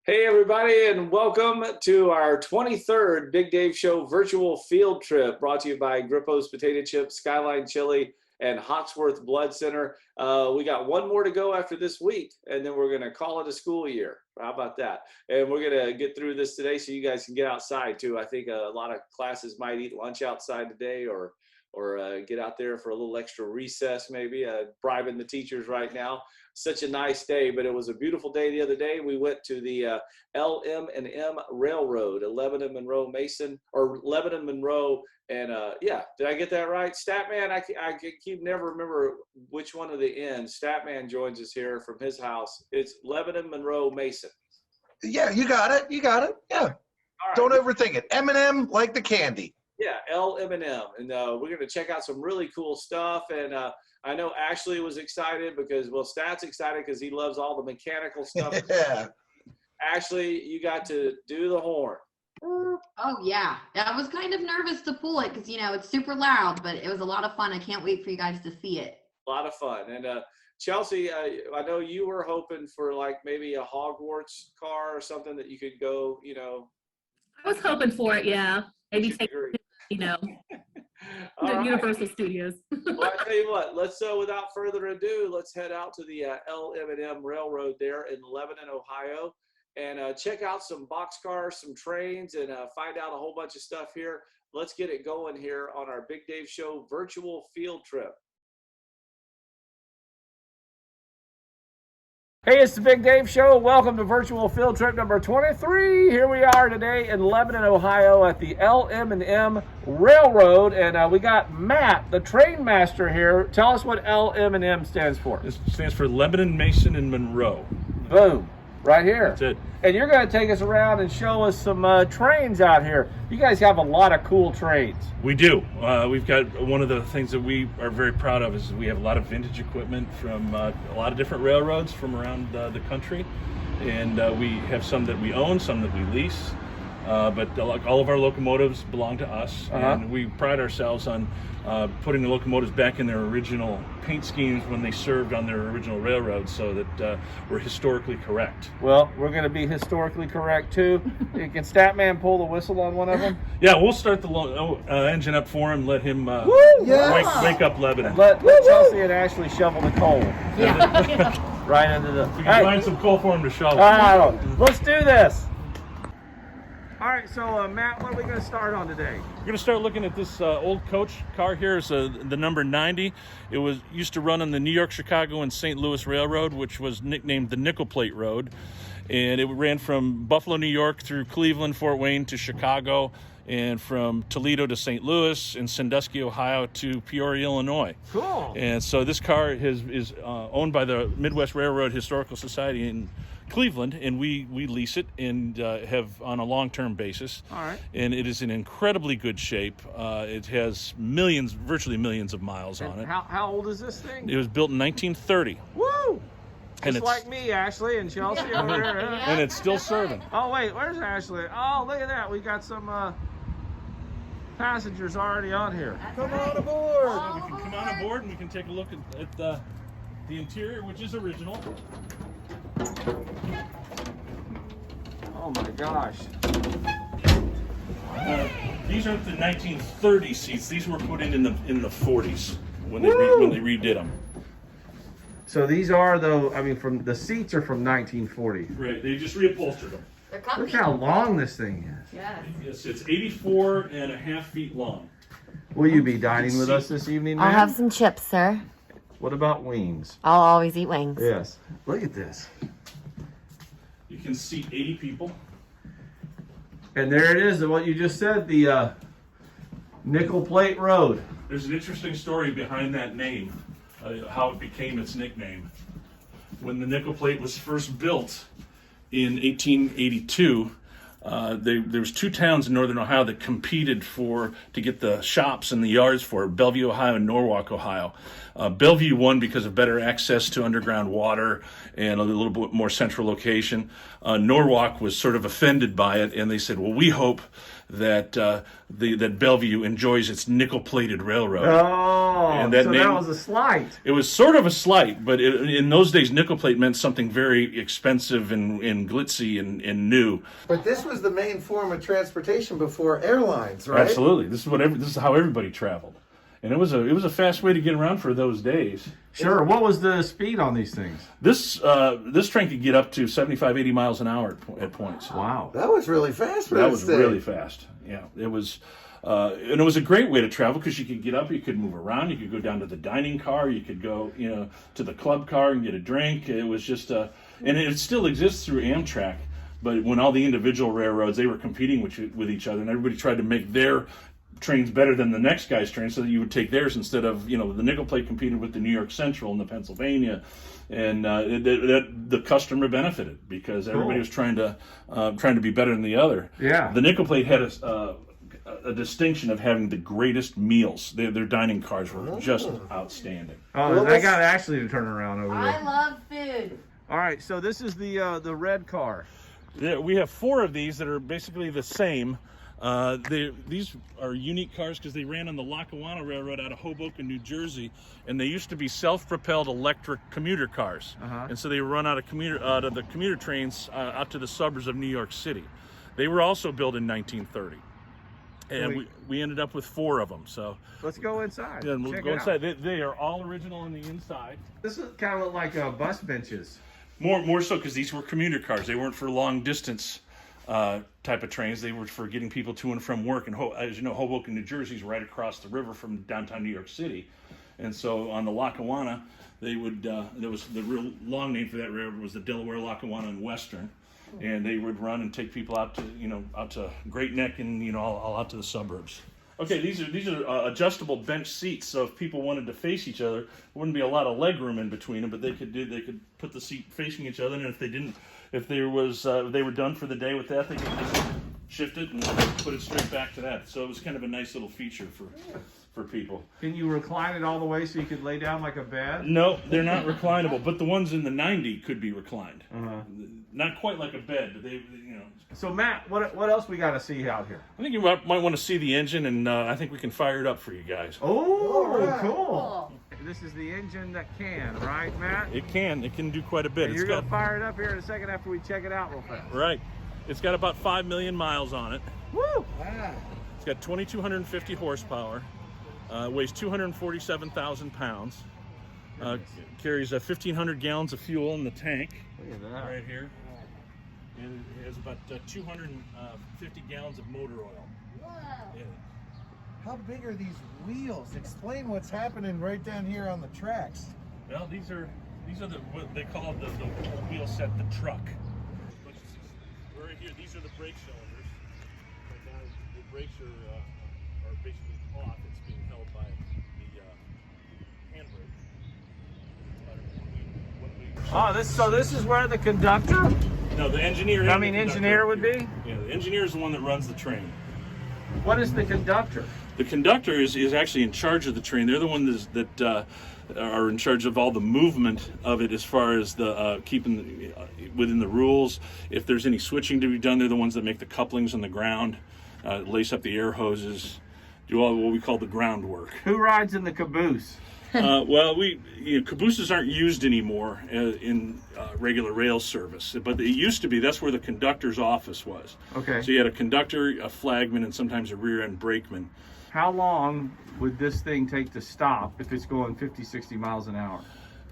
Hey, everybody, and welcome to our 23rd Big Dave Show virtual field trip brought to you by Grippo's Potato Chips, Skyline Chili, and Hawksworth Blood Center. We got one more to go after this week, and then we're going to call it a school year. How about that? And we're going to get through this today so you guys can get outside, too. I think a lot of classes might eat lunch outside today or get out there for a little extra recess, maybe, bribing the teachers right now. Such a nice day, but it was a beautiful day the other day. We went to the LM&M Railroad, Lebanon, Monroe, Mason, or Lebanon, Monroe, and yeah, did I get that right? Statman, I keep never remember which one of the ends. Statman joins us here from his house. It's Lebanon, Monroe, Mason. Yeah, you got it. You got it. Yeah. Right. Don't overthink it. M&M like the candy. Yeah, LM&M, and we're going to check out some really cool stuff. And I know Ashley was excited because, well, Stat's excited because he loves all the mechanical stuff. Yeah. Ashley, you got to do the horn. Oh, yeah. I was kind of nervous to pull it because, you know, it's super loud, but it was a lot of fun. I can't wait for you guys to see it. A lot of fun. And Chelsea, I know you were hoping for like maybe a Hogwarts car or something that you could go, you know. I was hoping for it, yeah. Maybe take, you know, the right. Universal Studios. Well, I tell you what, let's without further ado, let's head out to the LM&M Railroad there in Lebanon, Ohio, and check out some boxcars, some trains, and find out a whole bunch of stuff here. Let's get it going here on our Big Dave Show virtual field trip. Hey, it's the Big Dave Show. Welcome to virtual field trip number 23. Here we are today in Lebanon, Ohio at the LM&M Railroad. And we got Matt, the train master here. Tell us what LM&M stands for. This stands for Lebanon, Mason, and Monroe. Boom. Right here. That's it. And you're going to take us around and show us some trains out here. You guys have a lot of cool trains. We do. We've got one of the things that we are very proud of is we have a lot of vintage equipment from a lot of different railroads from around the country. And we have some that we own, some that we lease. But all of our locomotives belong to us. And we pride ourselves on putting the locomotives back in their original paint schemes when they served on their original railroad so that we're historically correct. Well, we're going to be historically correct too. Can Statman pull the whistle on one of them? Yeah, we'll start the engine up for him, let him wake up Lebanon. Let Chelsea and Ashley shovel the coal. Yeah. Right into the... We can find some coal for him to shovel. Let's do this. All right, so Matt, what are we going to start on today? We're going to start looking at this old coach car here. It's the number 90. It was used to run on the New York, Chicago, and St. Louis Railroad, which was nicknamed the Nickel Plate Road. And it ran from Buffalo, New York through Cleveland, Fort Wayne to Chicago, and from Toledo to St. Louis, and Sandusky, Ohio to Peoria, Illinois. Cool. And so this car is owned by the Midwest Railroad Historical Society in Cleveland, and we lease it and have on a long-term basis. All right. And it is in incredibly good shape. It has virtually millions of miles on it. How old is this thing? It was built in 1930. Woo! And Just like me, Ashley and Chelsea over there. And it's still serving. Oh, wait, where's Ashley? Oh, look at that. We got some passengers already on here. Come on aboard. So we can come on aboard and we can take a look at the interior, which is original. Oh my gosh. These aren't the 1930 seats. These were put in the 40s when they redid them. So these are from the seats are from 1940. Right, they just reupholstered them. They're comfy. Look how long this thing is. Yes. Yes, it's 84 and a half feet long. Will you be dining with us this evening, I'll ma'am? have some chips, sir. What about wings? I'll always eat wings. Yes. Look at this. You can seat 80 people. And there it is, what you just said, the Nickel Plate Road. There's an interesting story behind that name, how it became its nickname. When the nickel plate was first built in 1882, there was two towns in northern Ohio that competed to get the shops and the yards for it, Bellevue, Ohio, and Norwalk, Ohio. Bellevue won because of better access to underground water and a little bit more central location. Norwalk was sort of offended by it, and they said, well, we hope that that Bellevue enjoys its nickel-plated railroad. Oh, And that so name- that was a slight. It was sort of a slight, but in those days, nickel plate meant something very expensive and glitzy and new. But this was the main form of transportation before airlines, right? Absolutely, this is how everybody traveled, and it was a fast way to get around for those days. Sure. What was the speed on these things? This train could get up to 75, 80 miles an hour at points. Wow. That was really fast for That this was thing. really fast. Yeah, it was. And it was a great way to travel because you could get up, you could move around, you could go down to the dining car, you could go, to the club car and get a drink. It was just, and it still exists through Amtrak. But when all the individual railroads, they were competing with each other, and everybody tried to make their trains better than the next guy's train, so that you would take theirs instead of, the nickel plate competed with the New York Central and the Pennsylvania, and the customer benefited because everybody was trying to be better than the other. Yeah. The nickel plate had a distinction of having the greatest meals. Their dining cars were just outstanding. Oh, Well, I let's- got Ashley to turn around over I there. love food. All right, so this is the red car. Yeah, we have 4 of these that are basically the same. These are unique cars because they ran on the Lackawanna Railroad out of Hoboken, New Jersey, and they used to be self-propelled electric commuter cars. And so they were run out of the commuter trains out to the suburbs of New York City. They were also built in 1930. And we ended up with 4 of them. So Let's go inside. yeah, we'll Check go it out. inside. They are all original on the inside. This is kind of look like bus benches. More so because these were commuter cars. They weren't for long distance type of trains. They were for getting people to and from work. And as you know, Hoboken, New Jersey is right across the river from downtown New York City. And so on the Lackawanna, they would there was the real long name for that railroad was the Delaware, Lackawanna, and Western. And they would run and take people out to Great Neck and all out to the suburbs. Okay, these are adjustable bench seats. So if people wanted to face each other, there wouldn't be a lot of leg room in between them. But they could put the seat facing each other, and if they were done for the day with that, they could just shift it and put it straight back to that. So it was kind of a nice little feature for people. Can you recline it all the way so you could lay down like a bed? No, they're not reclinable, but the ones in the 90 could be reclined. Not quite like a bed, but they. So Matt, what else we got to see out here? I think you might want to see the engine, and I think we can fire it up for you guys. Oh, cool. Cool. This is the engine that can, right, Matt? It can do quite a bit. And you're going to fire it up here in a second after we check it out real fast. Right. It's got about 5 million miles on it. Woo! It's got 2,250 horsepower. Weighs 247,000 pounds. Carries 1,500 gallons of fuel in the tank. Look at that. Right here. And it has about 250 gallons of motor oil. Yeah. How big are these wheels? Explain what's happening right down here on the tracks. Well, these are what they call the wheel set, the truck. Right here, these are the brake cylinders. Right now, the brakes are basically off. It's being held by the handbrake. This is where the conductor, No, the engineer. engineer would be? Yeah, the engineer is the one that runs the train. What is the conductor? The conductor is actually in charge of the train. They're the ones that are in charge of all the movement of it as far as the keeping within the rules. If there's any switching to be done, they're the ones that make the couplings on the ground, lace up the air hoses, do all what we call the groundwork. Who rides in the caboose? Well, cabooses aren't used anymore in regular rail service, but it used to be. That's where the conductor's office was. Okay. So you had a conductor, a flagman, and sometimes a rear-end brakeman. How long would this thing take to stop if it's going 50, 60 miles an hour?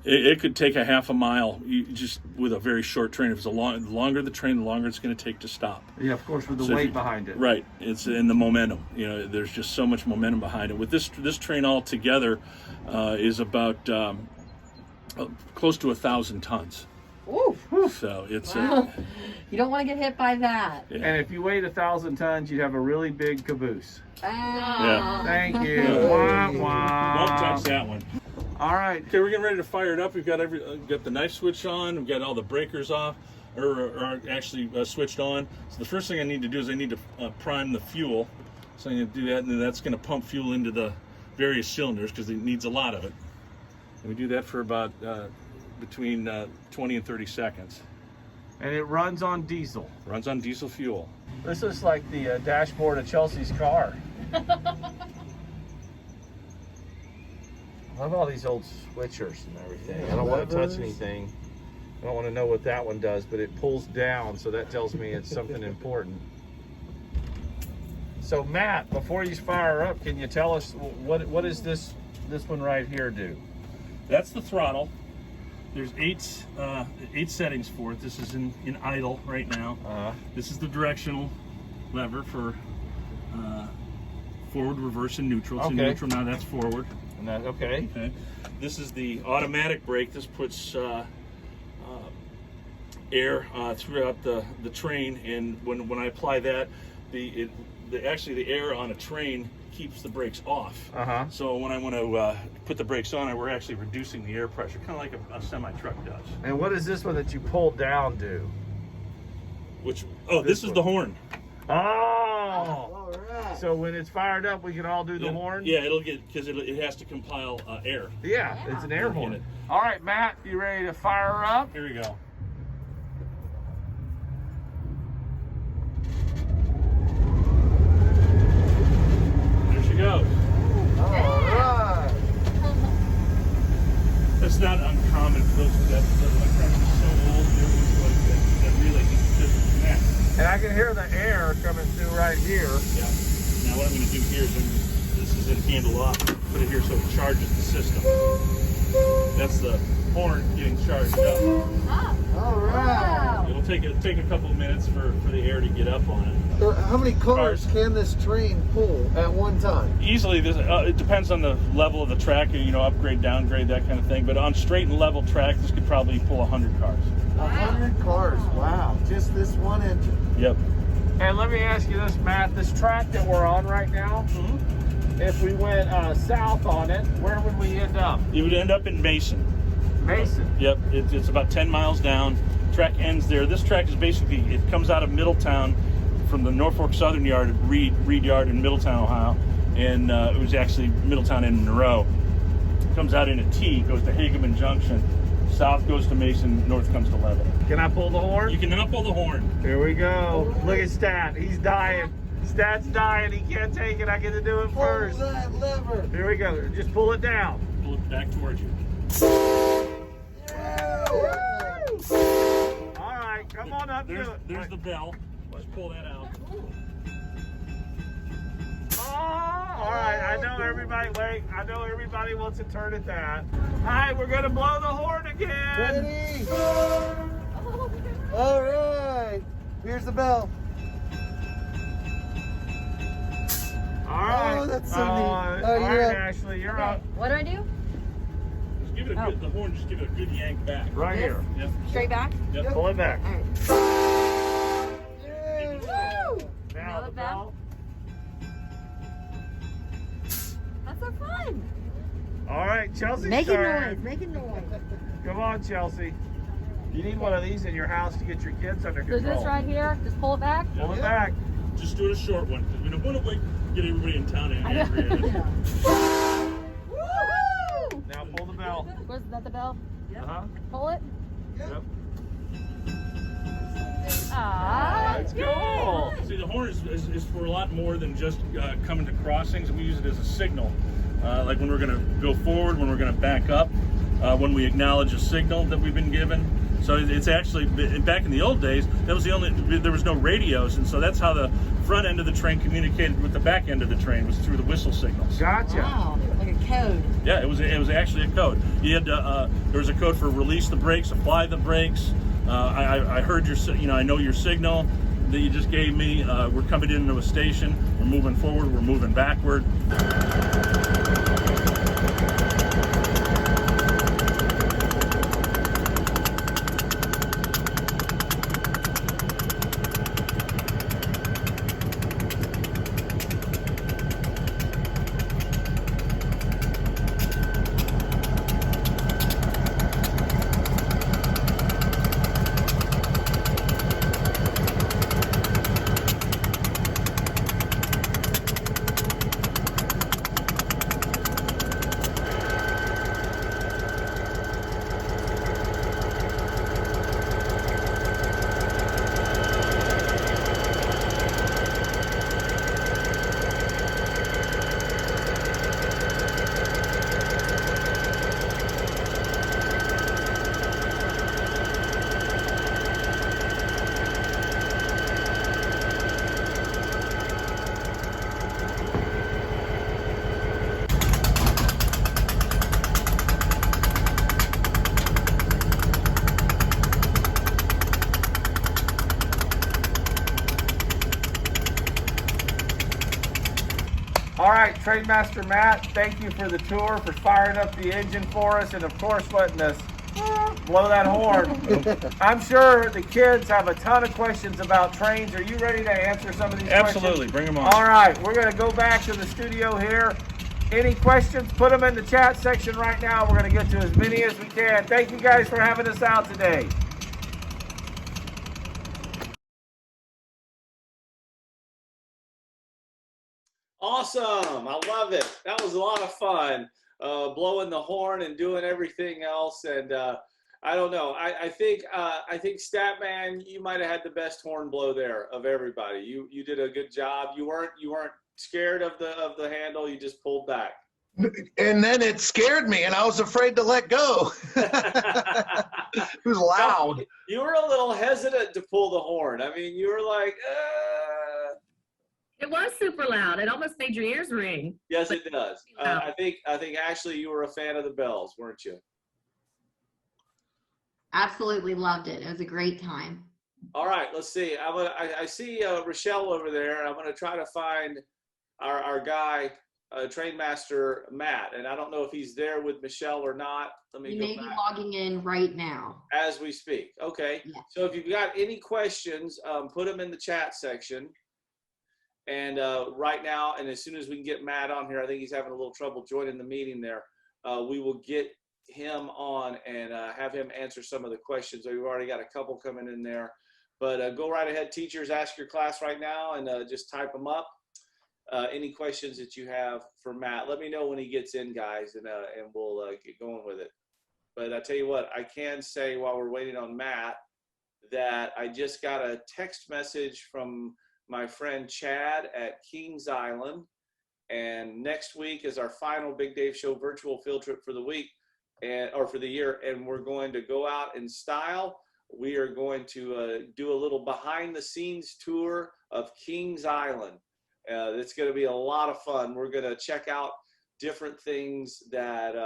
It could take a half a mile just with a very short train. If it's the longer the train, the longer it's going to take to stop. Yeah, of course, with the So if weight you- behind it. Right. It's in the momentum. There's just so much momentum behind it. With this train altogether is about close to 1,000 tons. Ooh. So it's Wow. You don't want to get hit by that. And if you weighed 1,000 tons, you'd have a really big caboose. Ah. Thank you. Yeah. Wah, won't wah. touch that one. All right. Okay, we're getting ready to fire it up. We've got got the knife switch on. We've got all the breakers off, or actually switched on. So the first thing I need to do is I need to prime the fuel. So I'm going to do that, and then that's going to pump fuel into the various cylinders because it needs a lot of it. And we do that for about between 20 and 30 seconds. And it runs on diesel. Runs on diesel fuel. This is like the dashboard of Chelsea's car. I love all these old switchers and everything. I don't want to touch anything. I don't want to know what that one does, but it pulls down, so that tells me it's something important. So Matt, before you fire up, can you tell us what is this one right here do? That's the throttle. There's eight settings for it. This is in idle right now. This is the directional lever for forward, reverse, and neutral. It's in neutral now. That's forward. And that, okay. This is the automatic brake. This puts air throughout the train, and when I apply that, actually the air on a train keeps the brakes off. So when I want to put the brakes on, we're actually reducing the air pressure, kind of like a semi-truck does. And what does this one that you pull down do? Which, this is the horn. Oh! All right. So when it's fired up, we can all do the horn? Yeah, it'll get, because it has to compile air. Yeah, it's an air horn. All right, Matt, you ready to fire up? Here we go. There she goes. All right. That's not uncommon for those that my friends are so old. There was like that really just connect. And I can hear the air coming through right here. Yeah. Now what I'm going to do here is this is in handle off. Put it here so it charges the system. That's the horn getting charged up. All right. It'll take a couple of minutes for the air to get up on it. So how many cars can this train pull at one time? Easily, it depends on the level of the track, upgrade, downgrade, that kind of thing. But on straight and level track, this could probably pull 100 cars. 100 cars, wow. Just this one engine. Yep. And let me ask you this, Matt. This track that we're on right now, if we went south on it, where would we end up? You would end up in Mason. Mason. Yep, it's about 10 miles down. Track ends there. This track is basically, it comes out of Middletown from the Norfolk Southern Yard at Reed Yard in Middletown, Ohio. And it was actually Middletown and Monroe. It comes out in a T, goes to Hageman Junction. South goes to Mason, north comes to Lebanon. Can I pull the horn? You can now pull the horn. Here we go. Look at Stat. He's dying. Stat's dying. He can't take it. I get to do it first. Pull that lever. Here we go. Just pull it down. Pull it back towards you. All right, come on up. There's the bell. Let's pull that out. All right, I know everybody. Wait, I know everybody wants to turn at that. All right, we're gonna blow the horn again. Ready? All right. Here's the bell. All right. Oh, that's so neat. All you're right, up. Ashley, you're up. What do I do? Just give it a good, the horn, just give it a good yank back. Right This? here. Yep. Straight back? Yep. Pull it back. All right. Yeah. Woo! Now the bell. That's so fun. All right, Chelsea. Making noise. Making noise. Come on, Chelsea. You need one of these in your house to get your kids under control. So this right here, just pull it back? Pull it back. Just do it a short one, because we don't want to get everybody in town I know. angry. Woo! Now pull the bell. Was that the bell? Uh-huh. Pull it. Yep. Ah, That's cool. See, the horn is for a lot more than just coming to crossings. We use it as a signal, like when we're going to go forward, when we're going to back up, when we acknowledge a signal that we've been given. So it's actually, back in the old days, there was no radios, and so that's how the front end of the train communicated with the back end of the train, was through the whistle signals. Gotcha. wow. Like a code. Yeah, it was actually a code. You had there was a code for release the brakes, apply the brakes. I heard I know your signal that you just gave me. We're coming into a station. We're moving forward. We're moving backward. All right, Trainmaster Matt, thank you for the tour, for firing up the engine for us, and of course letting us blow that horn. I'm sure the kids have a ton of questions about trains. Are you ready to answer some of these Absolutely, questions? bring them on. All right, we're going to go back to the studio here. Any questions, put them in the chat section right now. We're going to get to as many as we can. Thank you guys for having us out today. Awesome. I love it. That was a lot of fun, blowing the horn and doing everything else. And I don't know. I think Statman, you might have had the best horn blow there of everybody. You did a good job. You weren't scared of the handle. You just pulled back. And then it scared me, and I was afraid to let go. It was loud. You were a little hesitant to pull the horn. I mean, you were like, It was super loud. It almost made your ears ring. Yes, it does. I think Ashley, you were a fan of the bells, weren't you? Absolutely loved it. It was a great time. All right, let's see. I see Rochelle over there. I'm gonna try to find our guy, Trainmaster Matt, and I don't know if he's there with Michelle or not. Let me You go may be back logging in right now. as we speak. Okay. Yeah. So if you've got any questions, put them in the chat section. And right now, and as soon as we can get Matt on here, I think he's having a little trouble joining the meeting there. We will get him on and have him answer some of the questions. We've already got a couple coming in there. But go right ahead, teachers, ask your class right now and just type them up. Any questions that you have for Matt, let me know when he gets in, guys, and we'll get going with it. But I tell you what, I can say while we're waiting on Matt that I just got a text message from my friend Chad at Kings Island, and next week is our final Big Dave Show virtual field trip for the week, or for the year, and we're going to go out in style. We are going to do a little behind the scenes tour of Kings Island. It's going to be a lot of fun. We're going to check out different things that,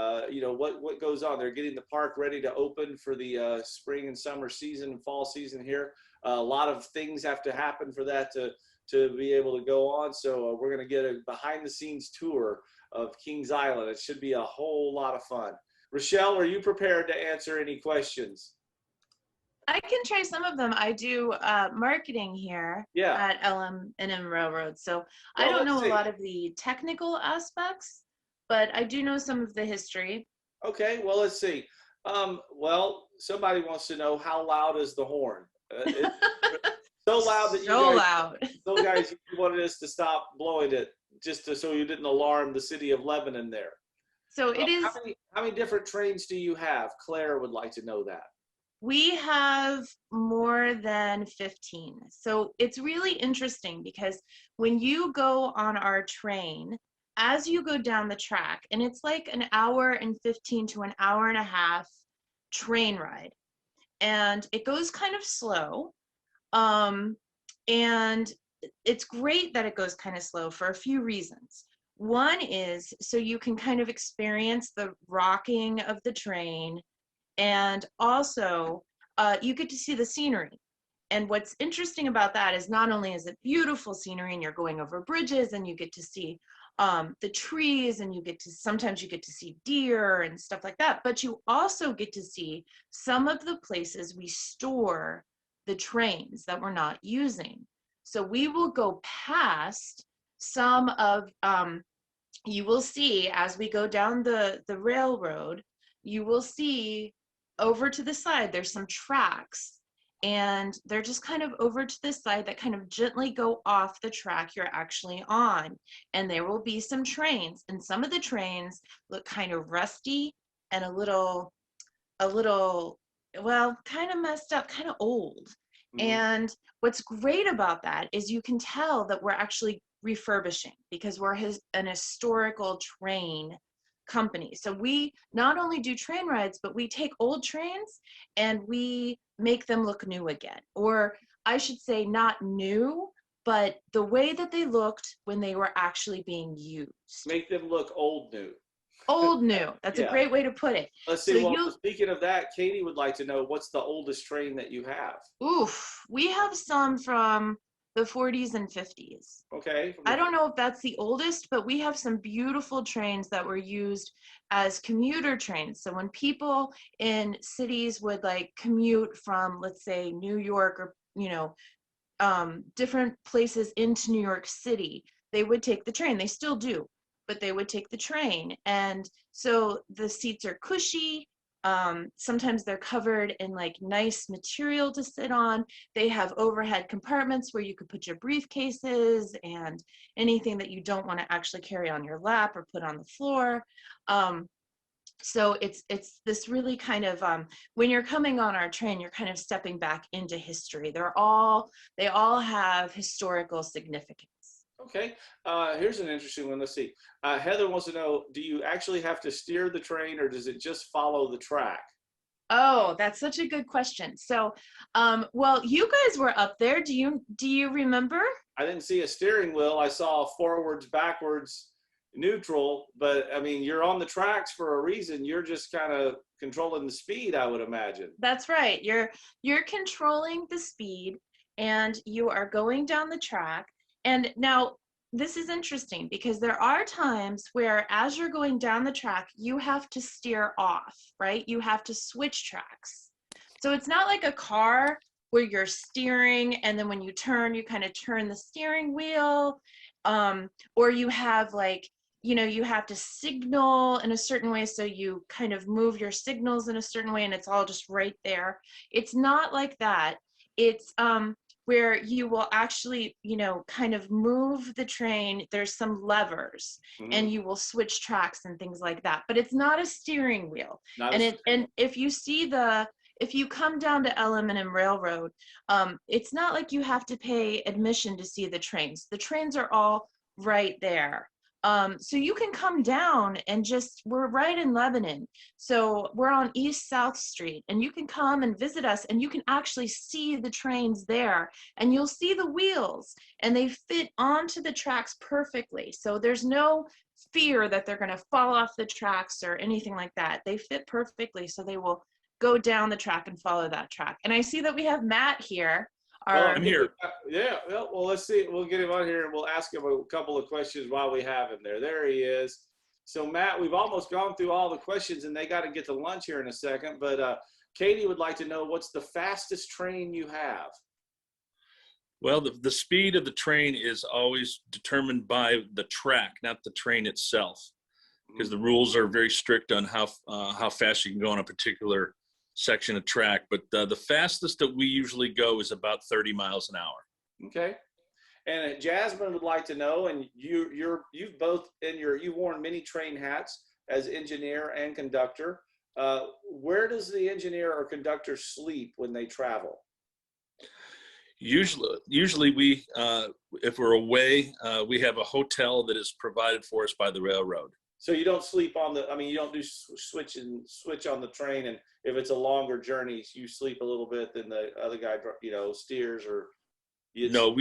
what goes on. They're getting the park ready to open for the spring and summer season and fall season here. A lot of things have to happen for that to be able to go on. So we're going to get a behind the scenes tour of Kings Island. It should be a whole lot of fun. Rochelle, are you prepared to answer any questions? I can try some of them. I do marketing here at LM&M Railroad. So I don't know a lot of the technical aspects, but I do know some of the history. Okay, well, let's see. Well, somebody wants to know, how loud is the horn? So loud that you guys you wanted us to stop blowing it just so you didn't alarm the city of Lebanon there. So it is. How many different trains do you have? Claire would like to know that. We have more than 15. So it's really interesting because when you go on our train, as you go down the track, and it's like an hour and 15 to an hour and a half train ride, and it goes kind of slow. And it's great that it goes kind of slow for a few reasons. One is so you can kind of experience the rocking of the train, and also you get to see the scenery. And what's interesting about that is not only is it beautiful scenery and you're going over bridges and you get to see the trees, and sometimes you get to see deer and stuff like that, but you also get to see some of the places we store the trains that we're not using. So we will go past some of, you will see as we go down the railroad, you will see over to the side, there's some tracks, and they're just kind of over to the side that kind of gently go off the track you're actually on. And there will be some trains, and some of the trains look kind of rusty and a little, well, kind of messed up, kind of old. And what's great about that is you can tell that we're actually refurbishing, because we're an historical train company. So we not only do train rides, but we take old trains and we make them look new again. Or I should say not new, but the way that they looked when they were actually being used. Make them look old new. Old new. That's a great way to put it. Let's see. So speaking of that, Katie would like to know, what's the oldest train that you have? Oof. We have some from the 40s and 50s. Okay. I don't know if that's the oldest, but we have some beautiful trains that were used as commuter trains. So when people in cities would like commute from, let's say, New York or, different places into New York City, they would take the train. They still do, but they would take the train. And so the seats are cushy. Sometimes they're covered in like nice material to sit on. They have overhead compartments where you could put your briefcases and anything that you don't want to actually carry on your lap or put on the floor. So it's this really kind of, when you're coming on our train, you're kind of stepping back into history. They all have historical significance. Okay. Here's an interesting one. Let's see. Heather wants to know, do you actually have to steer the train or does it just follow the track? Oh, that's such a good question. So, well, you guys were up there. Do you remember? I didn't see a steering wheel. I saw forwards, backwards, neutral, but I mean, you're on the tracks for a reason. You're just kind of controlling the speed, I would imagine. That's right. You're controlling the speed and you are going down the track. And now this is interesting because there are times where as you're going down the track, you have to steer off, right? You have to switch tracks. So it's not like a car where you're steering and then when you turn, you kind of turn the steering wheel, or you have like, you have to signal in a certain way. So you kind of move your signals in a certain way and it's all just right there. It's not like that. It's where you will actually, kind of move the train. There's some levers and you will switch tracks and things like that, but it's not a steering wheel. And if you come down to LM&M Railroad, it's not like you have to pay admission to see the trains. The trains are all right there. So you can come down and we're right in Lebanon. So we're on East South Street and you can come and visit us and you can actually see the trains there and you'll see the wheels and they fit onto the tracks perfectly. So there's no fear that they're going to fall off the tracks or anything like that. They fit perfectly. So they will go down the track and follow that track. And I see that we have Matt here. I'm here. Yeah. Well, let's see. We'll get him on here and we'll ask him a couple of questions while we have him there. There he is. So Matt, we've almost gone through all the questions and they got to get to lunch here in a second. But Katie would like to know, what's the fastest train you have? Well, the speed of the train is always determined by the track, not the train itself, because the rules are very strict on how fast you can go on a particular section of track. But the fastest that we usually go is about 30 miles an hour. Okay. And Jasmine would like to know, and you've worn many train hats as engineer and conductor. Where does the engineer or conductor sleep when they travel? Usually we, if we're away, we have a hotel that is provided for us by the railroad. So you don't sleep you don't do switch on the train, and if it's a longer journey, you sleep a little bit, then the other guy, steers or. No,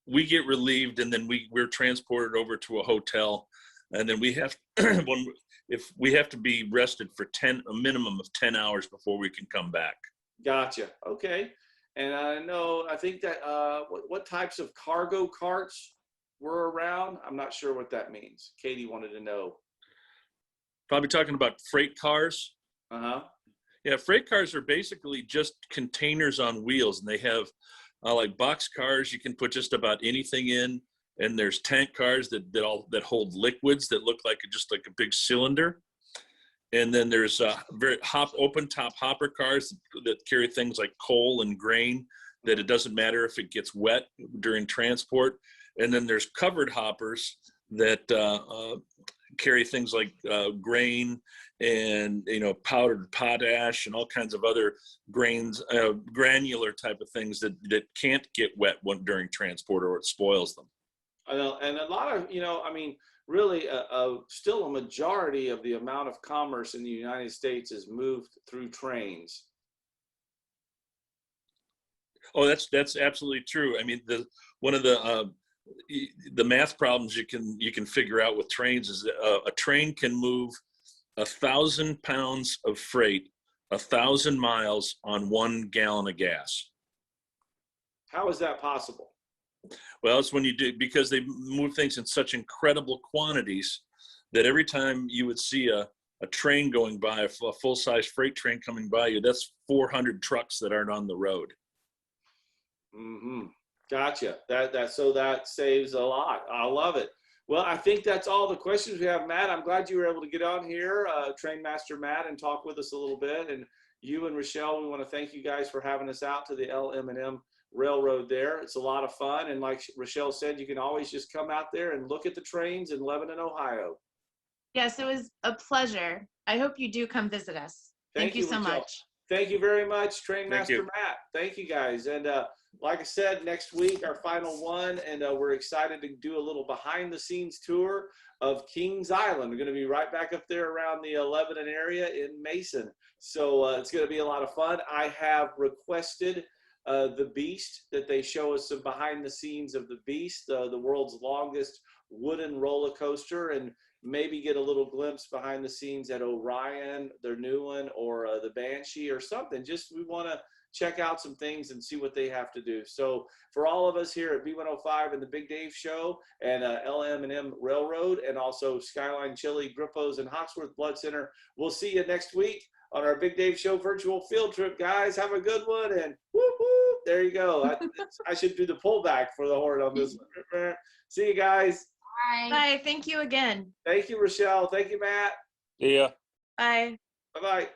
we get relieved, and then we're transported over to a hotel, and then we have if we have to be rested for a minimum of 10 hours before we can come back. Gotcha. Okay. And I think that what types of cargo carts were around? I'm not sure what that means. Katie wanted to know. Probably talking about freight cars. Uh-huh. Yeah, freight cars are basically just containers on wheels, and they have like box cars you can put just about anything in, and there's tank cars that hold liquids that look like just like a big cylinder, and then there's very open top hopper cars that carry things like coal and grain that it doesn't matter if it gets wet during transport, and then there's covered hoppers that carry things like grain and powdered potash and all kinds of other grains, granular type of things that can't get wet during transport or it spoils them. I know, and a lot of really still a majority of the amount of commerce in the United States is moved through trains. Oh, that's absolutely true. I mean, one of the math problems you can figure out with trains is that a train can move 1,000 pounds of freight 1,000 miles on 1 gallon of gas. How is that possible? Well, it's when you do, because they move things in such incredible quantities that every time you would see a train going by, a full-size freight train coming by you, that's 400 trucks that aren't on the road. Mm-hmm. Gotcha. So that saves a lot. I love it. Well, I think that's all the questions we have, Matt. I'm glad you were able to get on here, Train Master Matt, and talk with us a little bit. And you and Rochelle, we want to thank you guys for having us out to the LM&M Railroad there. It's a lot of fun. And like Rochelle said, you can always just come out there and look at the trains in Lebanon, Ohio. Yes, it was a pleasure. I hope you do come visit us. Thank you so Rochelle. much. Thank you very much, Train Thank Master you. Matt. Thank you, guys. And like I said, next week, our final one, and we're excited to do a little behind-the-scenes tour of Kings Island. We're going to be right back up there around the Lebanon area in Mason. So it's going to be a lot of fun. I have requested the Beast, that they show us some behind-the-scenes of the Beast, the world's longest wooden roller coaster, and maybe get a little glimpse behind the scenes at Orion, their new one, or the Banshee or something. Just we want to check out some things and see what they have to do. So for all of us here at B105 and the Big Dave Show and LM&M Railroad, and also Skyline Chili, Grippo's, and Hawksworth Blood Center, we'll see you next week on our Big Dave Show virtual field trip, guys. Have a good one, and whoop, whoop. There you go. I should do the pullback for the horn on this one. See you guys. Bye. Bye. Thank you again. Thank you, Rochelle. Thank you, Matt. Yeah. Bye. Bye-bye.